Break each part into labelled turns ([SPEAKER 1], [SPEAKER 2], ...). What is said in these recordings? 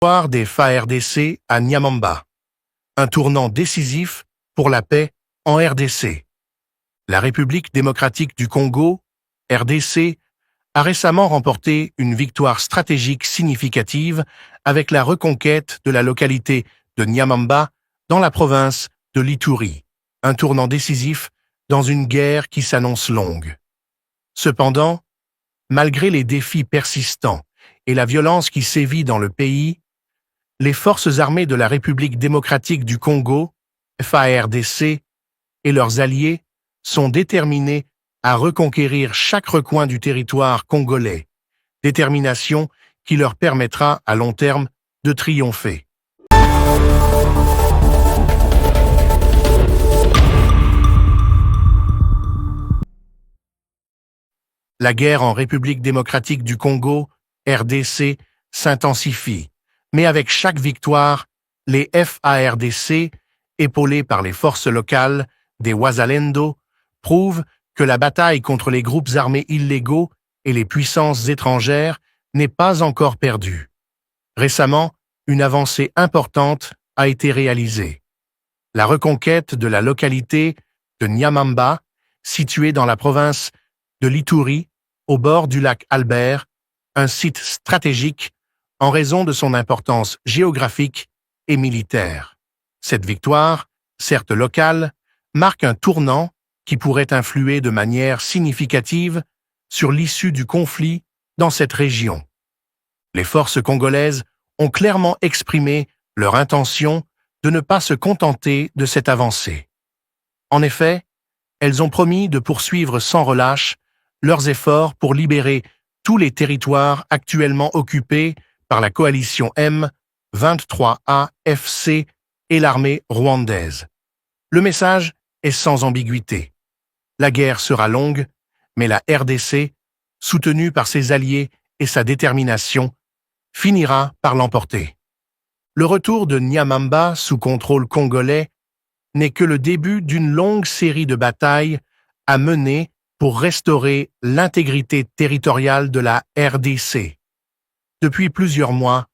[SPEAKER 1] Victoire des FARDC à Nyamamba. Un tournant décisif pour la paix en RDC. La République démocratique du Congo, RDC, a récemment remporté une victoire stratégique significative avec la reconquête de la localité de Nyamamba dans la province de l'Ituri. Un tournant décisif dans une guerre qui s'annonce longue. Cependant, malgré les défis persistants et la violence qui sévit dans le pays, les forces armées de la République démocratique du Congo, FARDC, et leurs alliés sont déterminés à reconquérir chaque recoin du territoire congolais, détermination qui leur permettra à long terme de triompher. La guerre en République démocratique du Congo, RDC, s'intensifie. Mais avec chaque victoire, les FARDC, épaulés par les forces locales des Wazalendo, prouvent que la bataille contre les groupes armés illégaux et les puissances étrangères n'est pas encore perdue. Récemment, une avancée importante a été réalisée. La reconquête de la localité de Nyamamba, située dans la province de l'Ituri, au bord du lac Albert, un site stratégique en raison de son importance géographique et militaire. Cette victoire, certes locale, marque un tournant qui pourrait influer de manière significative sur l'issue du conflit dans cette région. Les forces congolaises ont clairement exprimé leur intention de ne pas se contenter de cette avancée. En effet, elles ont promis de poursuivre sans relâche leurs efforts pour libérer tous les territoires actuellement occupés par la coalition M23AFC et l'armée rwandaise. Le message est sans ambiguïté. La guerre sera longue, mais la RDC, soutenue par ses alliés et sa détermination, finira par l'emporter. Le retour de Nyamamba sous contrôle congolais n'est que le début d'une longue série de batailles à mener pour restaurer l'intégrité territoriale de la RDC. Depuis plusieurs mois,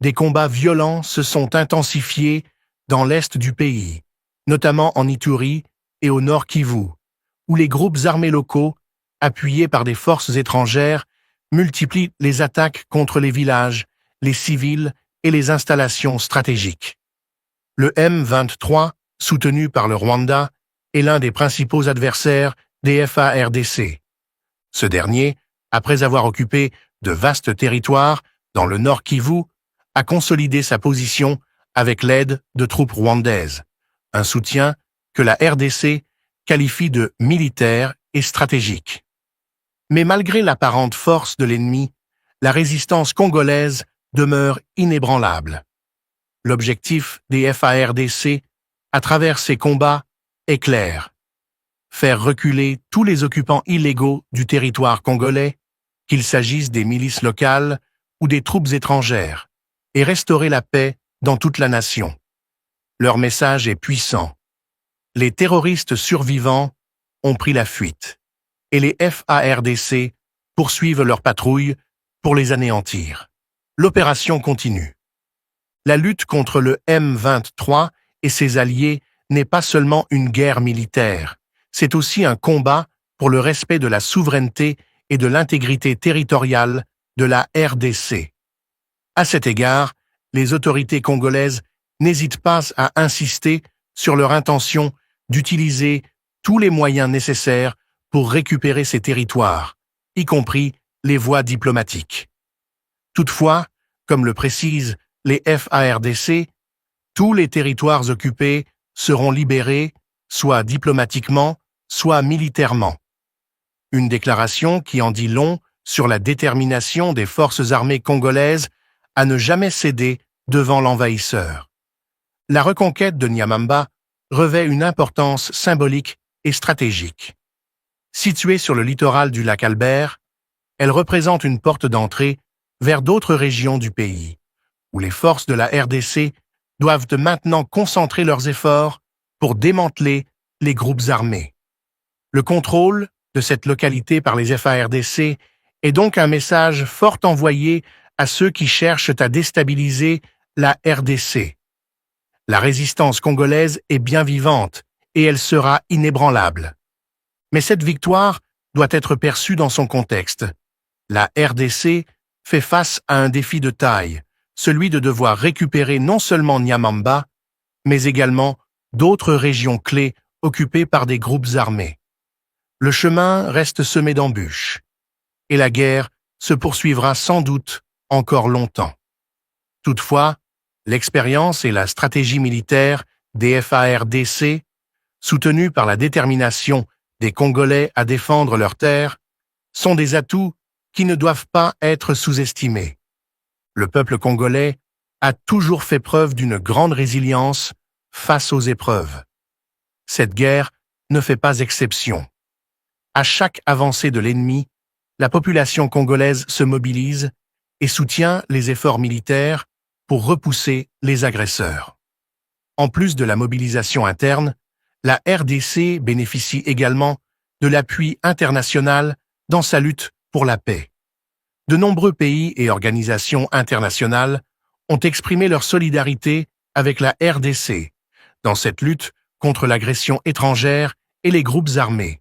[SPEAKER 1] des combats violents se sont intensifiés dans l'est du pays, notamment en Ituri et au nord Kivu, où les groupes armés locaux, appuyés par des forces étrangères, multiplient les attaques contre les villages, les civils et les installations stratégiques. Le M23, soutenu par le Rwanda, est l'un des principaux adversaires des FARDC. Ce dernier, après avoir occupé de vastes territoires dans le nord Kivu, a consolidé sa position avec l'aide de troupes rwandaises, un soutien que la RDC qualifie de militaire et stratégique. Mais malgré l'apparente force de l'ennemi, la résistance congolaise demeure inébranlable. L'objectif des FARDC, à travers ces combats, est clair: faire reculer tous les occupants illégaux du territoire congolais, qu'il s'agisse des milices locales ou des troupes étrangères, et restaurer la paix dans toute la nation. Leur message est puissant. Les terroristes survivants ont pris la fuite, et les FARDC poursuivent leur patrouille pour les anéantir. L'opération continue. La lutte contre le M23 et ses alliés n'est pas seulement une guerre militaire, c'est aussi un combat pour le respect de la souveraineté et de l'intégrité territoriale de la RDC. À cet égard, les autorités congolaises n'hésitent pas à insister sur leur intention d'utiliser tous les moyens nécessaires pour récupérer ces territoires, y compris les voies diplomatiques. Toutefois, comme le précisent les FARDC, tous les territoires occupés seront libérés, soit diplomatiquement, soit militairement. Une déclaration qui en dit long sur la détermination des forces armées congolaises à ne jamais céder devant l'envahisseur. La reconquête de Nyamamba revêt une importance symbolique et stratégique. Située sur le littoral du lac Albert, elle représente une porte d'entrée vers d'autres régions du pays, où les forces de la RDC doivent maintenant concentrer leurs efforts pour démanteler les groupes armés. Le contrôle de cette localité par les FARDC est donc un message fort envoyé à ceux qui cherchent à déstabiliser la RDC. La résistance congolaise est bien vivante et elle sera inébranlable. Mais cette victoire doit être perçue dans son contexte. La RDC fait face à un défi de taille, celui de devoir récupérer non seulement Nyamamba, mais également d'autres régions clés occupées par des groupes armés. Le chemin reste semé d'embûches, et la guerre se poursuivra sans doute encore longtemps. Toutefois, l'expérience et la stratégie militaire des FARDC, soutenues par la détermination des Congolais à défendre leurs terres, sont des atouts qui ne doivent pas être sous-estimés. Le peuple congolais a toujours fait preuve d'une grande résilience face aux épreuves. Cette guerre ne fait pas exception. À chaque avancée de l'ennemi, la population congolaise se mobilise et soutient les efforts militaires pour repousser les agresseurs. En plus de la mobilisation interne, la RDC bénéficie également de l'appui international dans sa lutte pour la paix. De nombreux pays et organisations internationales ont exprimé leur solidarité avec la RDC dans cette lutte contre l'agression étrangère et les groupes armés.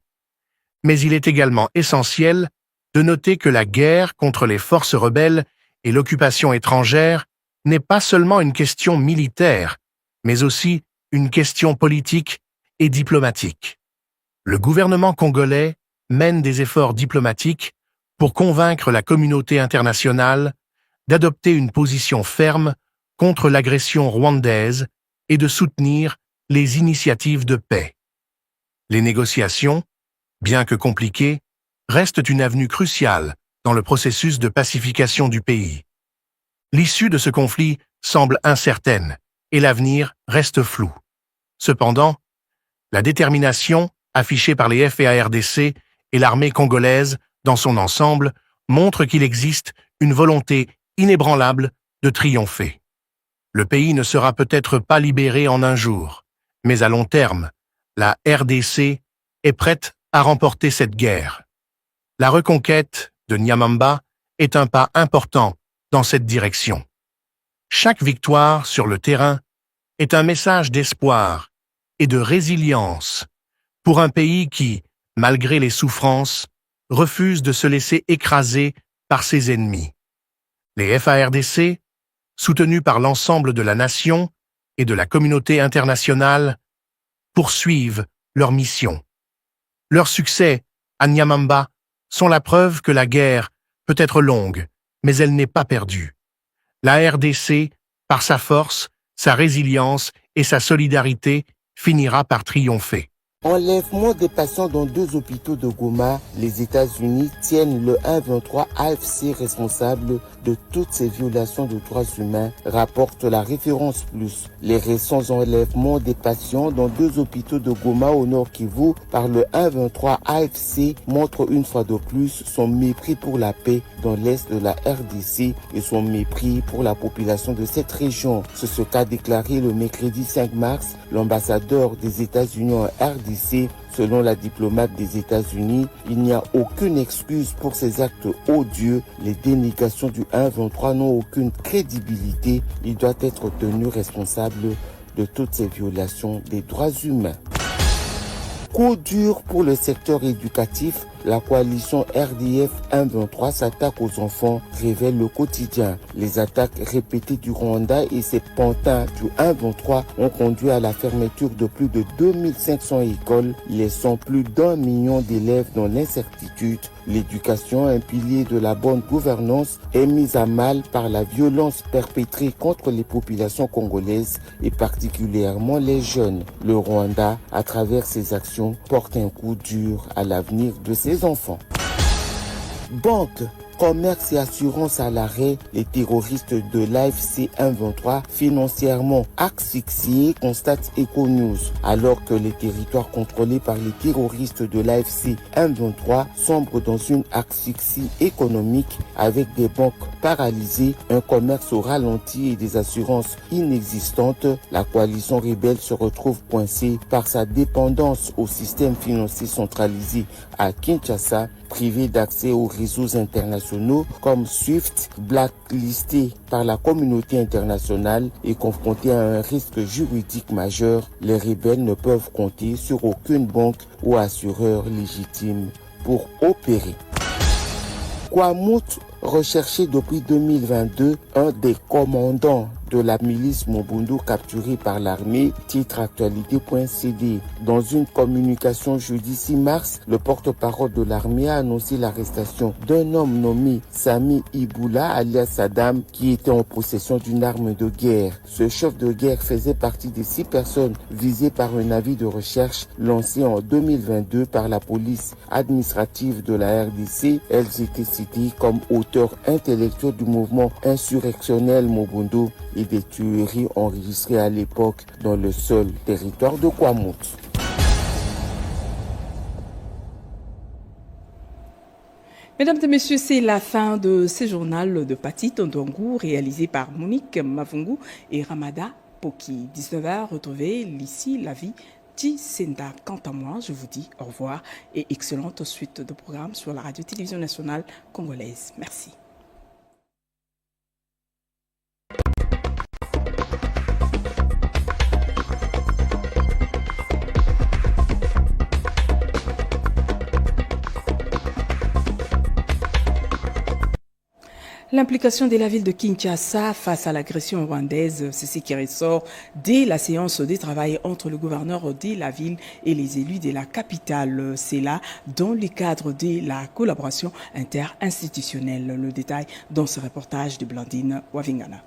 [SPEAKER 1] Mais il est également essentiel de noter que la guerre contre les forces rebelles et l'occupation étrangère n'est pas seulement une question militaire, mais aussi une question politique et diplomatique. Le gouvernement congolais mène des efforts diplomatiques pour convaincre la communauté internationale d'adopter une position ferme contre l'agression rwandaise et de soutenir les initiatives de paix. Les négociations, bien que compliquées, restent une avenue cruciale dans le processus de pacification du pays. L'issue de ce conflit semble incertaine et l'avenir reste flou. Cependant, la détermination affichée par les FARDC et l'armée congolaise dans son ensemble montre qu'il existe une volonté inébranlable de triompher. Le pays ne sera peut-être pas libéré en un jour, mais à long terme, la RDC est prête à remporter cette guerre. La reconquête de Nyamamba est un pas important dans cette direction. Chaque victoire sur le terrain est un message d'espoir et de résilience pour un pays qui, malgré les souffrances, refuse de se laisser écraser par ses ennemis. Les FARDC, soutenus par l'ensemble de la nation et de la communauté internationale, poursuivent leur mission. Leurs succès à Nyamamba sont la preuve que la guerre peut être longue, mais elle n'est pas perdue. La RDC, par sa force, sa résilience et sa solidarité, finira par triompher.
[SPEAKER 2] Enlèvement des patients dans 2 hôpitaux de Goma, les États-Unis tiennent le 123 AFC responsable de toutes ces violations de droits humains, rapporte la référence plus. Les récents enlèvements des patients dans 2 hôpitaux de Goma au nord Kivu par le 123 AFC montrent une fois de plus son mépris pour la paix dans l'est de la RDC et son mépris pour la population de cette région. C'est ce qu'a déclaré le mercredi 5 mars l'ambassadeur des États-Unis en RDC. Selon la diplomate des États-Unis, il n'y a aucune excuse pour ces actes odieux. Les dénégations du 123 n'ont aucune crédibilité. Il doit être tenu responsable de toutes ces violations des droits humains. Coup dur pour le secteur éducatif. La coalition RDF 123 s'attaque aux enfants, révèle le quotidien. Les attaques répétées du Rwanda et ses pantins du 123 ont conduit à la fermeture de plus de 2500 écoles, laissant plus d'1 million d'élèves dans l'incertitude. L'éducation, un pilier de la bonne gouvernance, est mise à mal par la violence perpétrée contre les populations congolaises et particulièrement les jeunes. Le Rwanda, à travers ses actions, porte un coup dur à l'avenir de ses enfants. Banque, commerce et assurance à l'arrêt, les terroristes de l'AFC 123 financièrement asphyxiés, constate Econews, alors que les territoires contrôlés par les terroristes de l'AFC 123 sombrent dans une asphyxie économique avec des banques paralysées, un commerce au ralenti et des assurances inexistantes. La coalition rebelle se retrouve coincée par sa dépendance au système financier centralisé à Kinshasa Privé d'accès aux réseaux internationaux comme SWIFT, blacklisté par la communauté internationale et confronté à un risque juridique majeur, les rebelles ne peuvent compter sur aucune banque ou assureur légitime pour opérer. Kwamout, recherché depuis 2022, un des commandants de la milice Mobundo capturé par l'armée, titre actualité.cd. Dans une communication jeudi 6 mars, le porte-parole de l'armée a annoncé l'arrestation d'un homme nommé Sami Iboula alias Saddam qui était en possession d'une arme de guerre. Ce chef de guerre faisait partie des 6 personnes visées par un avis de recherche lancé en 2022 par la police administrative de la RDC. Elles étaient citées comme auteurs intellectuels du mouvement insurrectionnel Mobundo et des tueries enregistrées à l'époque dans le seul territoire de Kwamout.
[SPEAKER 3] Mesdames et messieurs, c'est la fin de ce journal de Pati Tondongou réalisé par Monique Mavungu et Ramada Poki. 19h, retrouvez l'ici la vie Senda. Quant à moi, je vous dis au revoir et excellente suite de programmes sur la radio-télévision nationale congolaise. Merci. L'implication de la ville de Kinshasa face à l'agression rwandaise, c'est ce qui ressort dès la séance de travail entre le gouverneur de la ville et les élus de la capitale. C'est là dans le cadre de la collaboration interinstitutionnelle. Le détail dans ce reportage de Blandine Wavingana.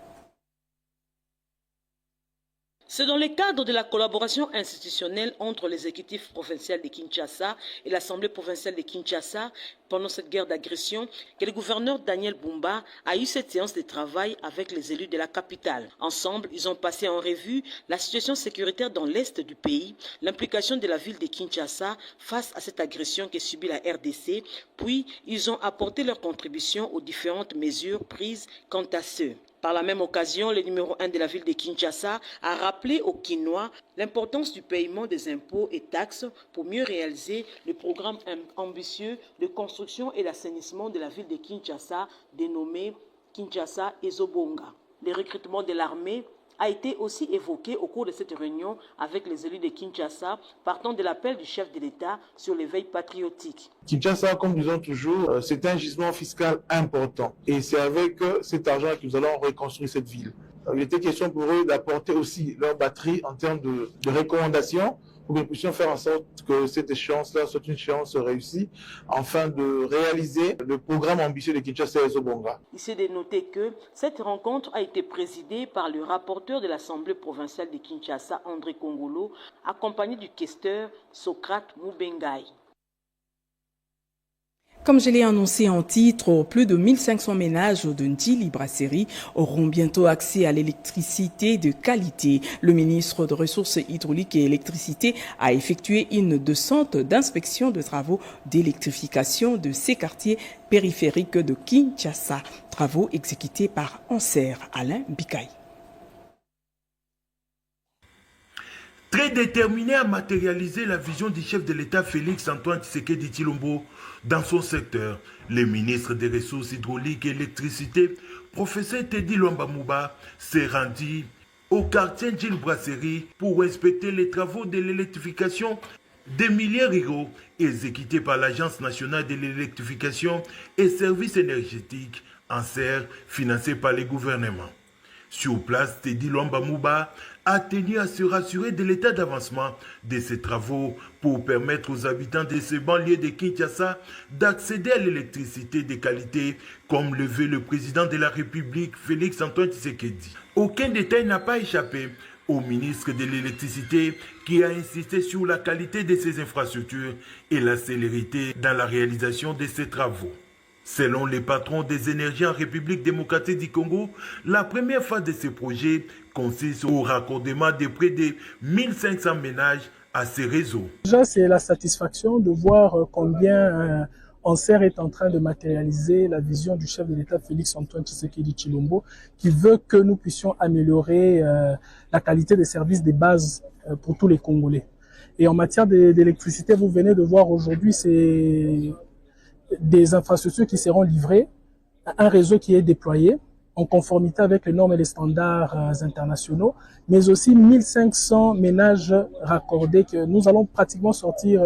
[SPEAKER 4] C'est dans le cadre de la collaboration institutionnelle entre l'exécutif provincial de Kinshasa et l'Assemblée provinciale de Kinshasa pendant cette guerre d'agression que le gouverneur Daniel Bumba a eu cette séance de travail avec les élus de la capitale. Ensemble, ils ont passé en revue la situation sécuritaire dans l'est du pays, l'implication de la ville de Kinshasa face à cette agression que subit la RDC, puis ils ont apporté leur contribution aux différentes mesures prises quant à ceux. Par la même occasion, le numéro 1 de la ville de Kinshasa a rappelé aux Kinois l'importance du paiement des impôts et taxes pour mieux réaliser le programme ambitieux de construction et d'assainissement de la ville de Kinshasa, dénommé Kinshasa Ezobonga. Le recrutement de l'armée a été aussi évoqué au cours de cette réunion avec les élus de Kinshasa, partant de l'appel du chef de l'État sur l'éveil patriotique.
[SPEAKER 5] Kinshasa, comme nous disons toujours, c'est un gisement fiscal important. Et c'est avec cet argent que nous allons reconstruire cette ville. Il était question pour eux d'apporter aussi leur batterie en termes de recommandations pour que nous puissions faire en sorte que cette échéance-là soit une échéance réussie, afin de réaliser le programme ambitieux de Kinshasa Ezobonga.
[SPEAKER 4] Il s'est de noter que cette rencontre a été présidée par le rapporteur de l'Assemblée provinciale de Kinshasa, André Kongolo, accompagné du questeur Socrate Moubengai.
[SPEAKER 3] Comme je l'ai annoncé en titre, plus de 1500 ménages de Ndili Brasserie auront bientôt accès à l'électricité de qualité. Le ministre des Ressources hydrauliques et électricité a effectué une descente d'inspection de travaux d'électrification de ces quartiers périphériques de Kinshasa. Travaux exécutés par Anser Alain Bikaï.
[SPEAKER 6] Très déterminé à matérialiser la vision du chef de l'État Félix Antoine Tshisekedi Tshilombo dans son secteur, le ministre des Ressources hydrauliques et électricité, professeur Teddy Luamba Mouba, s'est rendu au quartier Ndili Brasserie pour inspecter les travaux de l'électrification des milliards d'euros exécutés par l'Agence nationale de l'électrification et services énergétiques, ANSER, financé par les gouvernements. Sur place, Teddy Luamba Mouba a tenu à se rassurer de l'état d'avancement de ces travaux pour permettre aux habitants de ces banlieues de Kinshasa d'accéder à l'électricité de qualité, comme le veut le président de la République, Félix Antoine Tshisekedi. Aucun détail n'a pas échappé au ministre de l'électricité qui a insisté sur la qualité de ces infrastructures et la célérité dans la réalisation de ces travaux. Selon les patrons des énergies en République démocratique du Congo, la première phase de ce projet consiste au raccordement de près de 1500 ménages à ces réseaux.
[SPEAKER 7] Déjà, c'est la satisfaction de voir combien Anser est en train de matérialiser la vision du chef de l'État Félix Antoine Tshisekedi Tshilombo, qui veut que nous puissions améliorer la qualité des services de base pour tous les Congolais. Et en matière d'électricité, vous venez de voir aujourd'hui, des infrastructures qui seront livrées, un réseau qui est déployé en conformité avec les normes et les standards internationaux, mais aussi 1500 ménages raccordés que nous allons pratiquement sortir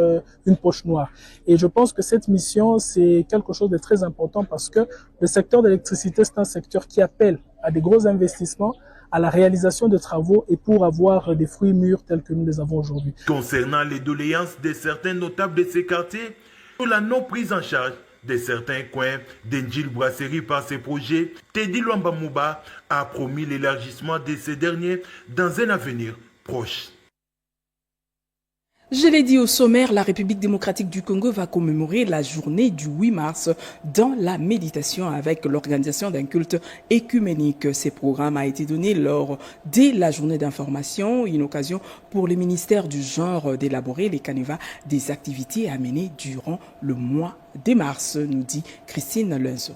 [SPEAKER 7] une poche noire. Et je pense que cette mission, c'est quelque chose de très important parce que le secteur de l'électricité, c'est un secteur qui appelle à des gros investissements, à la réalisation de travaux et pour avoir des fruits mûrs tels que nous les avons aujourd'hui.
[SPEAKER 6] Concernant les doléances de certains notables de ces quartiers, sur la non prise en charge de certains coins d'Engil Brasserie par ces projets, Teddy Luamba Mouba a promis l'élargissement de ces derniers dans un avenir proche.
[SPEAKER 3] Je l'ai dit au sommaire, la République démocratique du Congo va commémorer la journée du 8 mars dans la méditation avec l'organisation d'un culte écuménique. Ce programme a été donné lors de la journée d'information, une occasion pour le ministère du genre d'élaborer les canevas des activités à mener durant le mois de mars, nous dit Christine Lenzo.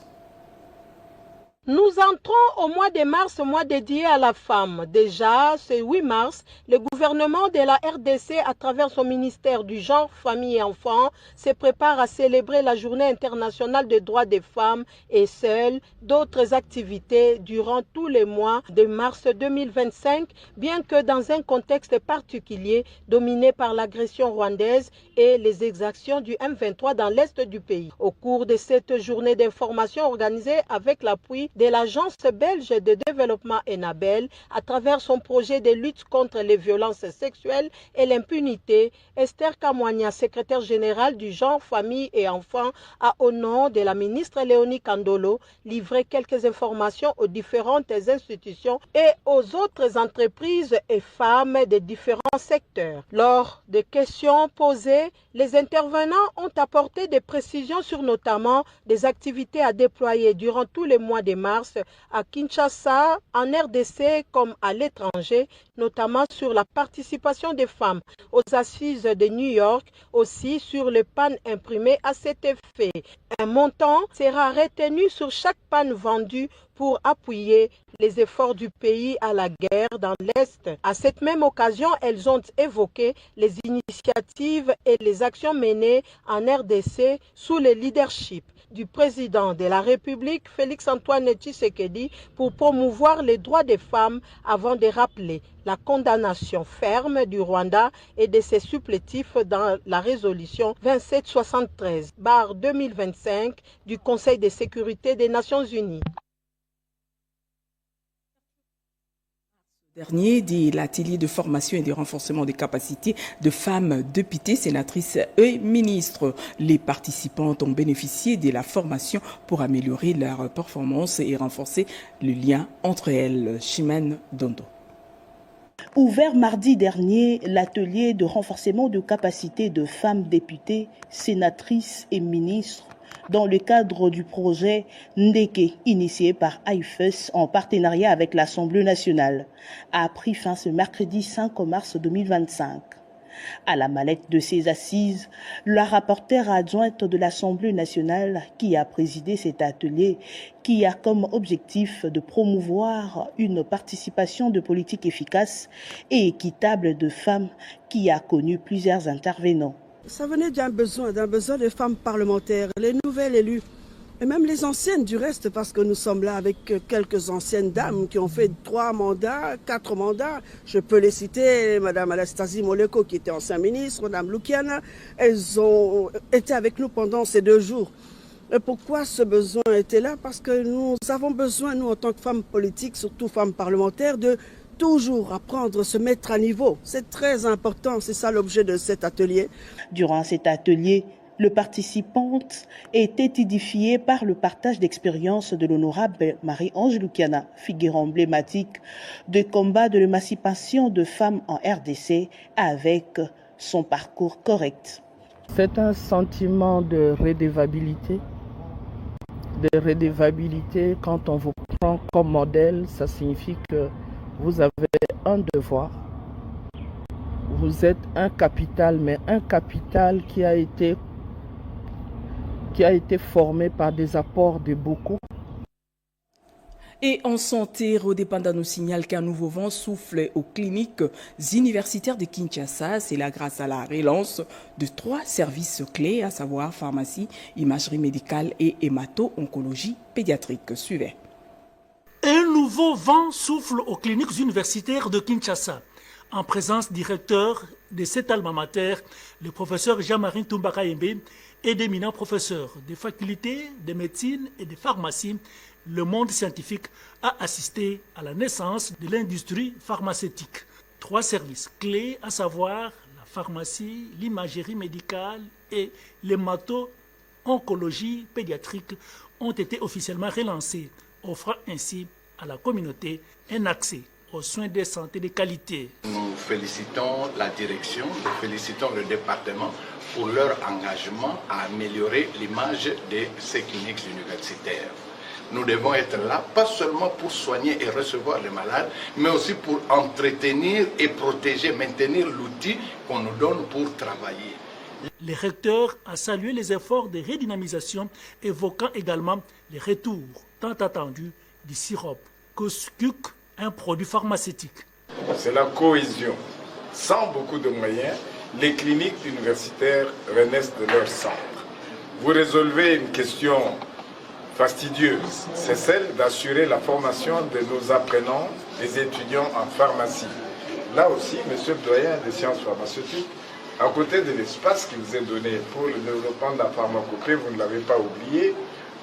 [SPEAKER 8] Nous entrons au mois de mars, mois dédié à la femme. Déjà, ce 8 mars, le gouvernement de la RDC, à travers son ministère du genre, famille et enfants, se prépare à célébrer la journée internationale des droits des femmes et seules d'autres activités durant tous les mois de mars 2025, bien que dans un contexte particulier dominé par l'agression rwandaise et les exactions du M23 dans l'est du pays. Au cours de cette journée d'information organisée avec l'appui de l'Agence belge de développement ENABEL à travers son projet de lutte contre les violences sexuelles et l'impunité, Esther Kamwanya, secrétaire générale du genre, famille et enfants, a au nom de la ministre Léonie Kandolo livré quelques informations aux différentes institutions et aux autres entreprises et femmes des différents secteurs. Lors des questions posées, les intervenants ont apporté des précisions sur notamment des activités à déployer durant tous les mois de mars à Kinshasa, en RDC comme à l'étranger, notamment sur la participation des femmes aux assises de New York, aussi sur le pan imprimé à cet effet. Un montant sera retenu sur chaque pan vendu pour appuyer les efforts du pays à la guerre dans l'Est. À cette même occasion, elles ont évoqué les initiatives et les actions menées en RDC sous le leadership du président de la République, Félix-Antoine Tshisekedi, pour promouvoir les droits des femmes avant de rappeler la condamnation ferme du Rwanda et de ses supplétifs dans la résolution 2773/2025 du Conseil de sécurité des Nations Unies.
[SPEAKER 3] Dernier de l'atelier de formation et de renforcement des capacités de femmes députées, sénatrices et ministres. Les participantes ont bénéficié de la formation pour améliorer leur performance et renforcer le lien entre elles. Chimène Dondo.
[SPEAKER 9] Ouvert mardi dernier, l'atelier de renforcement de capacités de femmes députées, sénatrices et ministres dans le cadre du projet Ndeke, initié par AIFES en partenariat avec l'Assemblée nationale, a pris fin ce mercredi 5 mars 2025. À la mallette de ces assises, la rapporteure adjointe de l'Assemblée nationale qui a présidé cet atelier, qui a comme objectif de promouvoir une participation de politique efficace et équitable de femmes, qui a connu plusieurs intervenants.
[SPEAKER 10] Ça venait d'un besoin de femmes parlementaires, les nouvelles élues, et même les anciennes du reste, parce que nous sommes là avec quelques anciennes dames qui ont fait 3 mandats, 4 mandats. Je peux les citer, Madame Anastasie Moleko qui était ancienne ministre, Madame Lukiana, elles ont été avec nous pendant ces 2 jours. Et pourquoi ce besoin était là? Parce que nous avons besoin, nous en tant que femmes politiques, surtout femmes parlementaires, de toujours apprendre, se mettre à niveau. C'est très important, c'est ça l'objet de cet atelier.
[SPEAKER 9] Durant cet atelier, le participante était édifié par le partage d'expériences de l'honorable Marie-Ange Lukiana, figure emblématique de combat de l'émancipation de femmes en RDC avec son parcours correct.
[SPEAKER 11] C'est un sentiment de redevabilité. Quand on vous prend comme modèle, ça signifie que vous avez un devoir. Vous êtes un capital, mais un capital qui a été formé par des apports de beaucoup.
[SPEAKER 3] Et en santé, Rodépanda nous signale qu'un nouveau vent souffle aux cliniques universitaires de Kinshasa. C'est là grâce à la relance de 3 services clés, à savoir pharmacie, imagerie médicale et hémato-oncologie pédiatrique. Suivez.
[SPEAKER 12] Un nouveau vent souffle aux cliniques universitaires de Kinshasa. En présence du recteur de cet alma mater, le professeur Jean-Marie Toumbaka-Yembe, et d'éminents professeurs des facultés de médecine et de pharmacie, le monde scientifique a assisté à la naissance de l'industrie pharmaceutique. 3 services clés, à savoir la pharmacie, l'imagerie médicale et l'hémato-oncologie pédiatrique, ont été officiellement relancés, offrant ainsi à la communauté un accès aux soins de santé de qualité.
[SPEAKER 13] Nous félicitons la direction, nous félicitons le département pour leur engagement à améliorer l'image de ces cliniques universitaires. Nous devons être là, pas seulement pour soigner et recevoir les malades, mais aussi pour entretenir et protéger, maintenir l'outil qu'on nous donne pour travailler.
[SPEAKER 12] Le recteur a salué les efforts de redynamisation, évoquant également les retours tant attendus du sirop Koskuk, un produit pharmaceutique.
[SPEAKER 14] C'est la cohésion. Sans beaucoup de moyens, les cliniques universitaires renaissent de leur centre. Vous résolvez une question fastidieuse, c'est celle d'assurer la formation de nos apprenants, des étudiants en pharmacie. Là aussi, monsieur le doyen des sciences pharmaceutiques, à côté de l'espace qui vous est donné pour le développement de la pharmacopée, vous ne l'avez pas oublié,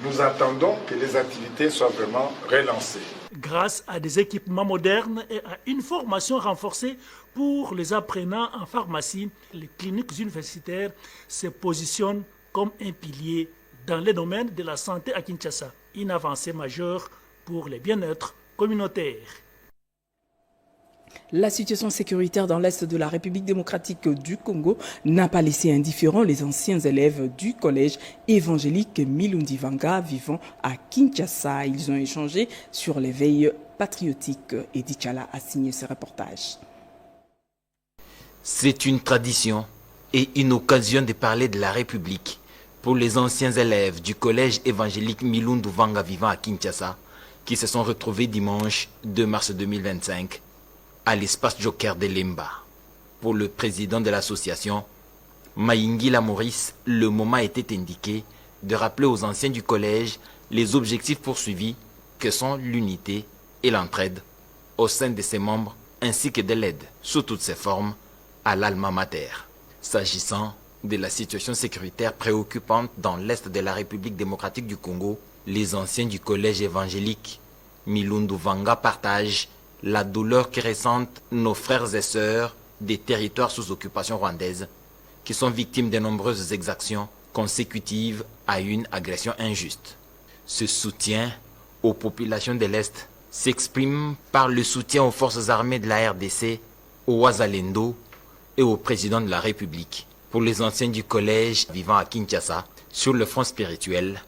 [SPEAKER 14] nous attendons que les activités soient vraiment relancées.
[SPEAKER 12] Grâce à des équipements modernes et à une formation renforcée pour les apprenants en pharmacie, les cliniques universitaires se positionnent comme un pilier dans le domaine de la santé à Kinshasa, une avancée majeure pour le bien-être communautaire.
[SPEAKER 3] La situation sécuritaire dans l'est de la République démocratique du Congo n'a pas laissé indifférents les anciens élèves du collège évangélique Milundivanga vivant à Kinshasa. Ils ont échangé sur l'éveil patriotique. Edith Chala a signé ce reportage.
[SPEAKER 15] C'est une tradition et une occasion de parler de la République pour les anciens élèves du collège évangélique Milundivanga vivant à Kinshasa qui se sont retrouvés dimanche 2 mars 2025 à l'espace Joker de Lemba. Pour le président de l'association, Maïngila Maurice, le moment était indiqué de rappeler aux anciens du collège les objectifs poursuivis que sont l'unité et l'entraide au sein de ses membres ainsi que de l'aide sous toutes ses formes à l'alma mater. S'agissant de la situation sécuritaire préoccupante dans l'est de la République démocratique du Congo, les anciens du collège évangélique Milundivanga partagent la douleur que ressentent nos frères et sœurs des territoires sous occupation rwandaise qui sont victimes de nombreuses exactions consécutives à une agression injuste. Ce soutien aux populations de l'Est s'exprime par le soutien aux forces armées de la RDC, au Wazalendo et au président de la République. Pour les anciens du collège vivant à Kinshasa, sur le front spirituel,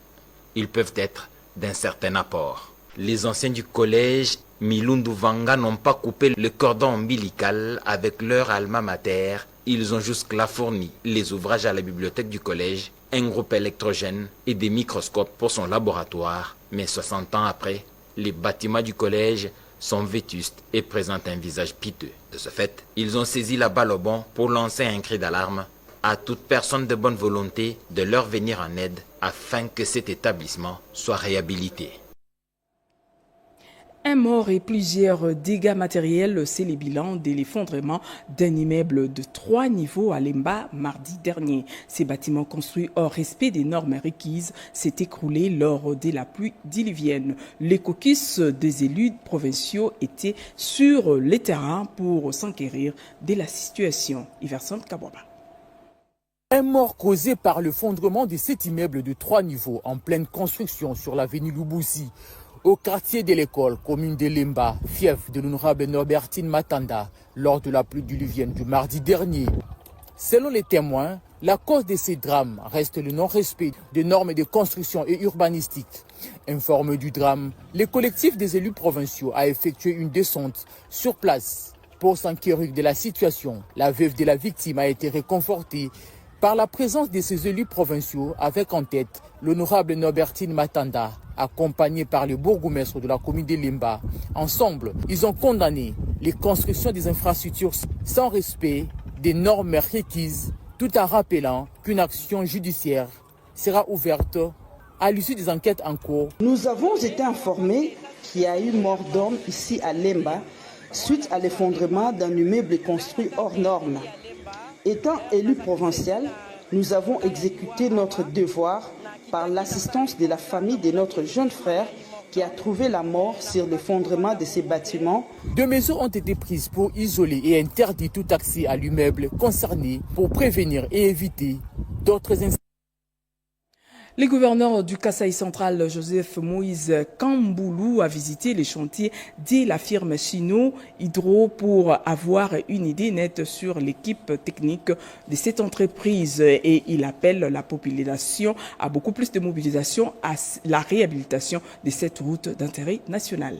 [SPEAKER 15] ils peuvent être d'un certain apport. Les anciens du collège Milundivanga n'ont pas coupé le cordon ombilical avec leur alma mater. Ils ont jusque-là fourni les ouvrages à la bibliothèque du collège, un groupe électrogène et des microscopes pour son laboratoire. Mais 60 ans après, les bâtiments du collège sont vétustes et présentent un visage piteux. De ce fait, ils ont saisi la balle au bond pour lancer un cri d'alarme à toute personne de bonne volonté de leur venir en aide afin que cet établissement soit réhabilité.
[SPEAKER 3] Un mort et plusieurs dégâts matériels, c'est le bilan de l'effondrement d'un immeuble de 3 niveaux à Lemba mardi dernier. Ces bâtiments construits hors respect des normes requises s'est écroulé lors de la pluie diluvienne. Les caucus des élus provinciaux étaient sur les terrains pour s'enquérir de la situation. Iverson Kabwaba.
[SPEAKER 16] Un mort causé par l'effondrement de cet immeuble de 3 niveaux en pleine construction sur l'avenue Lubusi, au quartier de l'école, commune de Lemba, fief de l'honorable Norbertine Matanda, lors de la pluie diluvienne du mardi dernier. Selon les témoins, la cause de ces drames reste le non-respect des normes de construction et urbanistique. Informé du drame, le collectif des élus provinciaux a effectué une descente sur place pour s'enquérir de la situation. La veuve de la victime a été réconfortée par la présence de ces élus provinciaux avec en tête l'honorable Norbertine Matanda, accompagné par le bourgmestre de la commune de Lemba. Ensemble, ils ont condamné les constructions des infrastructures sans respect des normes requises, tout en rappelant qu'une action judiciaire sera ouverte à l'issue des enquêtes en cours.
[SPEAKER 17] Nous avons été informés qu'il y a eu mort d'homme ici à Lemba suite à l'effondrement d'un immeuble construit hors norme. Étant élu provincial, nous avons exécuté notre devoir par l'assistance de la famille de notre jeune frère qui a trouvé la mort sur l'effondrement de ces bâtiments.
[SPEAKER 16] 2 mesures ont été prises pour isoler et interdire tout accès à l'immeuble concerné pour prévenir et éviter d'autres incidents.
[SPEAKER 3] Le gouverneur du Kasaï central, Joseph Moïse Kamboulou, a visité les chantiers de la firme Chino Hydro pour avoir une idée nette sur l'équipe technique de cette entreprise et il appelle la population à beaucoup plus de mobilisation à la réhabilitation de cette route d'intérêt national.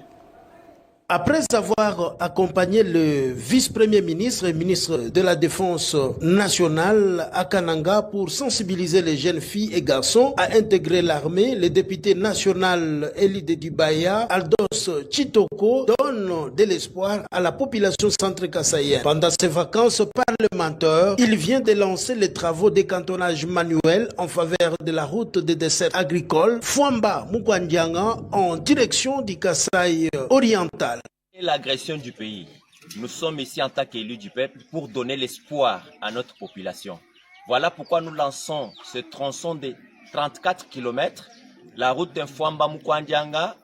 [SPEAKER 18] Après avoir accompagné le vice-premier ministre et ministre de la Défense nationale à Kananga pour sensibiliser les jeunes filles et garçons à intégrer l'armée, le député national Elie de Dubaya, Aldos Chitoko, donne de l'espoir à la population centre-kassaïenne. Pendant ses vacances parlementaires, il vient de lancer les travaux de cantonnage manuel en faveur de la route de dessert agricole Fouamba-Mukwandianga en direction du Kasaï oriental.
[SPEAKER 19] L'agression du pays. Nous sommes ici en tant qu'élus du peuple pour donner l'espoir à notre population. Voilà pourquoi nous lançons ce tronçon de 34 km, la route de Fouamba-Mukwandianga,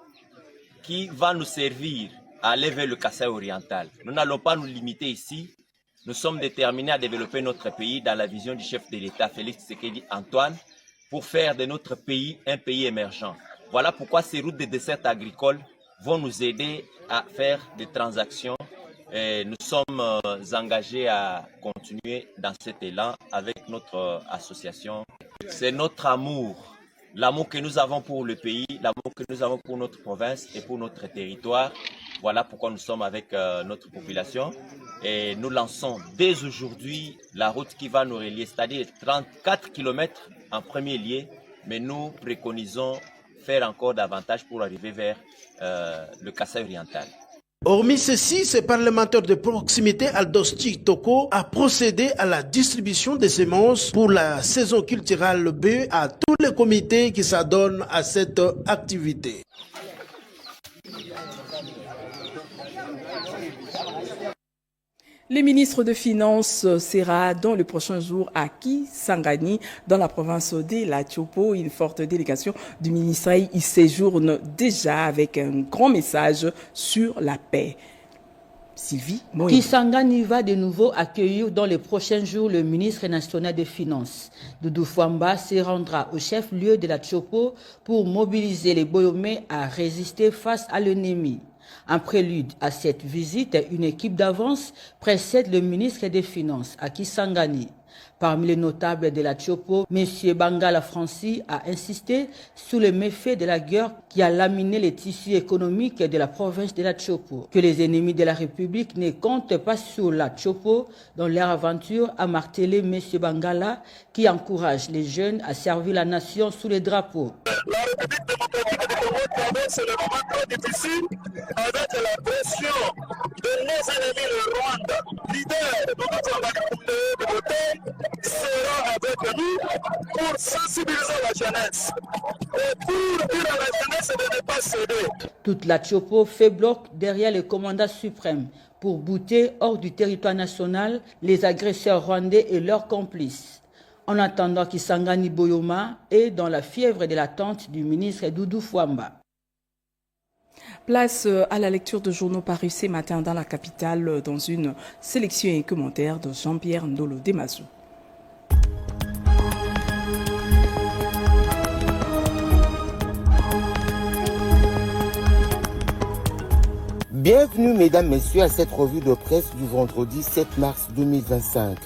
[SPEAKER 19] qui va nous servir à aller vers le Kasaï oriental. Nous n'allons pas nous limiter ici. Nous sommes déterminés à développer notre pays dans la vision du chef de l'État, Félix Tshisekedi Antoine, pour faire de notre pays un pays émergent. Voilà pourquoi ces routes de dessert agricole vont nous aider à faire des transactions. Et nous sommes engagés à continuer dans cet élan avec notre association. C'est notre amour, l'amour que nous avons pour le pays, l'amour que nous avons pour notre province et pour notre territoire. Voilà pourquoi nous sommes avec notre population. Et nous lançons dès aujourd'hui la route qui va nous relier, c'est-à-dire 34 km en premier lieu, mais nous préconisons faire encore davantage pour arriver vers le Kasaï oriental.
[SPEAKER 18] Hormis ceci, ce parlementaire de proximité, Aldos Chitoko, a procédé à la distribution des semences pour la saison culturelle B à tous les comités qui s'adonnent à cette activité.
[SPEAKER 3] Le ministre de Finances sera dans le prochain jour à Kisangani, dans la province de la Tchopo. Une forte délégation du ministère y séjourne déjà avec un grand message sur la paix. Sylvie Moïse.
[SPEAKER 20] Kisangani va de nouveau accueillir dans les prochains jours le ministre national des Finances. Doudou Fouamba se rendra au chef-lieu de la Tchopo pour mobiliser les Boyomais à résister face à l'ennemi. En prélude à cette visite, une équipe d'avance précède le ministre des Finances à Kisangani. Parmi les notables de la Tchopo, M. Bangala Franci a insisté sur les méfaits de la guerre qui a laminé les tissus économiques de la province de la Tchopo. Que les ennemis de la République ne comptent pas sur la Tchopo dans leur aventure, a martelé M. Bangala, qui encourage les jeunes à servir la nation sous les drapeaux.
[SPEAKER 21] La République démocratique du Congo traverse le moment très difficile avec la pression de nos ennemis, le Rwanda. Leader de notre communauté sera avec nous pour sensibiliser la jeunesse et pour dire à la jeunesse de ne pas céder.
[SPEAKER 20] Toute la Tchopo fait bloc derrière le commandant suprême pour bouter hors du territoire national les agresseurs rwandais et leurs complices. En attendant Kisangani Boyoma est dans la fièvre de l'attente du ministre Doudou Fouamba.
[SPEAKER 3] Place à la lecture de journaux parus ce matin dans la capitale dans une sélection et commentaire de Jean-Pierre Ndolo Demazu.
[SPEAKER 2] Bienvenue mesdames, messieurs à cette revue de presse du vendredi 7 mars 2025.